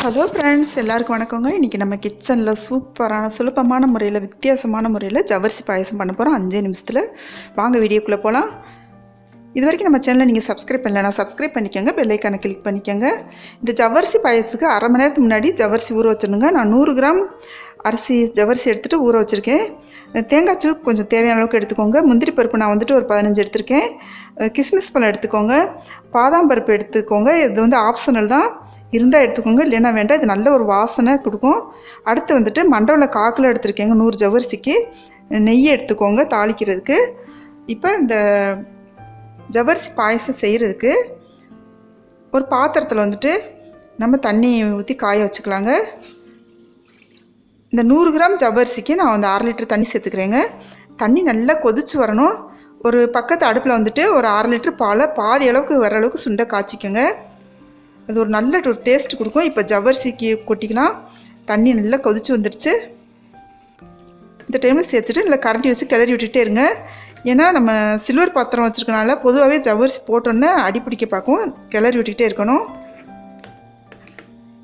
Hello friends, எல்லாருக்கும் வணக்கங்க. இன்றைக்கி நம்ம கிச்சனில் சூப்பரான சுலபமான முறையில் வித்தியாசமான முறையில் ஜவ்வரிசி பாயசம் பண்ண போகிறோம் 5 நிமிஷத்தில். வாங்க வீடியோக்குள்ளே போகலாம். இது வரைக்கும் நம்ம சேனலை நீங்கள் சப்ஸ்கிரைப் பண்ணலைன்னா சப்ஸ்கிரைப் பண்ணிக்கோங்க, பெல் ஐக்கானை கிளிக் பண்ணிக்கோங்க. இந்த ஜவ்வரிசி பாயசத்துக்கு அரை மணி நேரத்துக்கு முன்னாடி ஜவ்வரிசி ஊற வச்சிடணுங்க. நான் 100 கிராம் ஜவ்வரிசி எடுத்துகிட்டு ஊற வச்சுருக்கேன். தேங்காய் சூள் கொஞ்சம் தேவையான அளவுக்கு எடுத்துக்கோங்க. முந்திரி பருப்பு நான் வந்துட்டு ஒரு 15 எடுத்திருக்கேன். கிஸ்மிஸ் பழம் எடுத்துக்கோங்க. பாதாம் பருப்பு எடுத்துக்கோங்க. இது ஆப்ஷனல் தான், இருந்தால் எடுத்துக்கோங்க, இல்லைன்னா வேண்டாம். இது நல்ல ஒரு வாசனை கொடுக்கும். அடுத்து வந்துட்டு மண்டவள காக்கில் எடுத்துருக்கேங்க 100 ஜவ்வரிசிக்கு. நெய் எடுத்துக்கோங்க தாளிக்கிறதுக்கு. இப்போ இந்த ஜவ்வரிசி பாயசம் செய்கிறதுக்கு ஒரு பாத்திரத்தில் வந்துட்டு நம்ம தண்ணி ஊற்றி காய வச்சுக்கலாங்க. இந்த 100 கிராம் ஜவ்வரிசிக்கு நான் வந்து 1/2 லிட்டர் தண்ணி சேர்த்துக்கிறேங்க. தண்ணி நல்லா கொதிச்சு வரணும். ஒரு பக்கத்து அடுப்பில் வந்துட்டு ஒரு 1/2 லிட்டர் பாலை பாதி அளவுக்கு வர அளவுக்கு சுண்டை காய்ச்சிக்கோங்க. அது ஒரு நல்ல ஒரு டேஸ்ட் கொடுக்கும். இப்போ ஜவ்வரிசிக்கு கொட்டிக்கலாம். தண்ணி நல்லா கொதிச்சு வந்துடுச்சு. இந்த டைமில் சேர்த்துட்டு நல்லா கரண்டி வச்சு கிளறி விட்டுகிட்டே இருங்க. ஏன்னா நம்ம சில்வர் பாத்திரம் வச்சுருக்கனால பொதுவாகவே ஜவ்வரிசி போட்டோன்னே அடிப்பிடிக்க பார்க்கும். கிளறி விட்டுக்கிட்டே இருக்கணும்.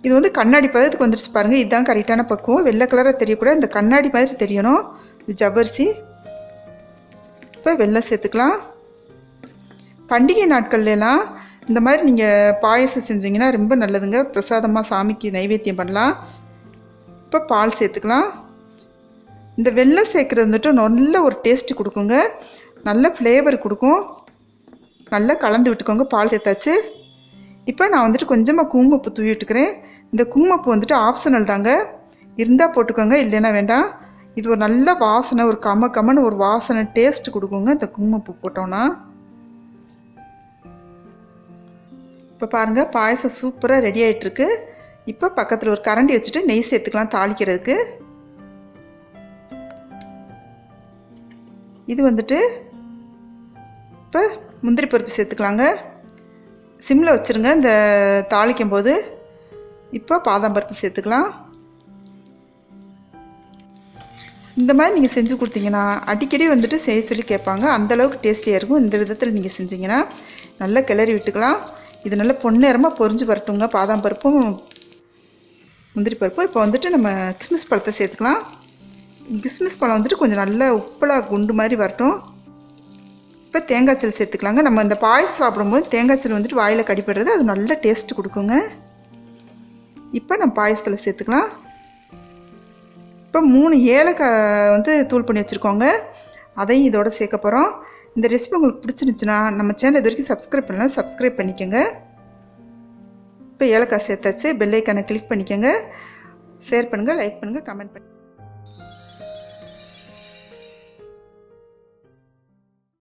இது வந்து கண்ணாடி பதத்துக்கு வந்துடுச்சு பாருங்கள். இதுதான் கரெக்டான பக்குவம். வெள்ளை கலராக தெரியக்கூடாது, இந்த கண்ணாடி மாதிரி தெரியணும் இது ஜவ்வரிசி. இப்போ வெல்லம் சேர்த்துக்கலாம். பண்டிகை நாட்கள்லாம் இந்த மாதிரி நீங்கள் பாயசம் செஞ்சிங்கன்னா ரொம்ப நல்லதுங்க. பிரசாதமாக சாமிக்கு நைவேத்தியம் பண்ணலாம். இப்போ பால் சேர்த்துக்கலாம். இந்த வெல்லம் சேர்க்குறது வந்துட்டு நல்ல ஒரு டேஸ்ட்டு கொடுக்குங்க, நல்ல ஃப்ளேவர் கொடுக்கும். நல்லா கலந்து விட்டுக்கோங்க. பால் சேர்த்தாச்சு. இப்போ நான் வந்துட்டு கொஞ்சமாக குங்குமப்பூ தூவி விட்டுக்கிறேன். இந்த குங்குமப்பூ வந்துட்டு ஆப்ஷனல் தாங்க, இருந்தால் போட்டுக்கோங்க, இல்லைன்னா வேண்டாம். இது ஒரு நல்ல வாசனை, ஒரு கம்மன்னு ஒரு வாசனை டேஸ்ட்டு கொடுக்குங்க இந்த குங்குமப்பூ போட்டோன்னா. இப்போ பாருங்கள், பாயசம் சூப்பராக ரெடி ஆகிட்டுருக்கு. இப்போ பக்கத்தில் ஒரு கரண்டி வச்சுட்டு நெய் சேர்த்துக்கலாம் தாளிக்கிறதுக்கு. இது வந்துட்டு இப்போ முந்திரி பருப்பு சேர்த்துக்கலாங்க. சிம்மில் வச்சுருங்க இந்த தாளிக்கும் போது. இப்போ பாதாம் பருப்பு சேர்த்துக்கலாம். இந்த மாதிரி நீங்கள் செஞ்சு கொடுத்தீங்கன்னா அடிக்கடி வந்துட்டு செய்ய சொல்லி கேட்பாங்க. அந்தளவுக்கு டேஸ்டியாக இருக்கும். இந்த விதத்தில் நீங்கள் செஞ்சிங்கன்னா நல்லா கிளறி விட்டுக்கலாம். இது நல்லா பொன்னேரமாக பொரிஞ்சு வரட்டுங்க, பாதாம் பருப்பும் முந்திரி பருப்பும். இப்போ வந்துட்டு நம்ம கிஸ்மிஸ் பழத்தை சேர்த்துக்கலாம். கிஸ்மிஸ் பழம் வந்துட்டு கொஞ்சம் நல்லா உப்பலாக குண்டு மாதிரி வரட்டும். இப்போ தேங்காய் சல் சேர்த்துக்கலாங்க. நம்ம இந்த பாயசம் சாப்பிடும்போது தேங்காய் சல் வந்துட்டு வாயில் கடிப்படுறது, அது நல்ல டேஸ்ட்டு கொடுக்குங்க. இப்போ நம்ம பாயசத்தில் சேர்த்துக்கலாம். இப்போ 3 ஏலக்காய் வந்து தூள் பண்ணி வச்சுருக்கோங்க, அதையும் இதோட சேர்க்க போகிறோம். இந்த ரெசிபி உங்களுக்கு பிடிச்சிருந்துச்சுன்னா நம்ம சேனல் இது வரைக்கும் சப்ஸ்கிரைப் பண்ணலாம், சப்ஸ்கிரைப் பண்ணிக்கோங்க. இப்போ ஏலக்காய் சேர்த்தாச்சு. பெல் ஐக்கானை கிளிக் பண்ணிக்கோங்க. ஷேர் பண்ணுங்கள், லைக் பண்ணுங்கள், கமெண்ட் பண்ணுங்கள்.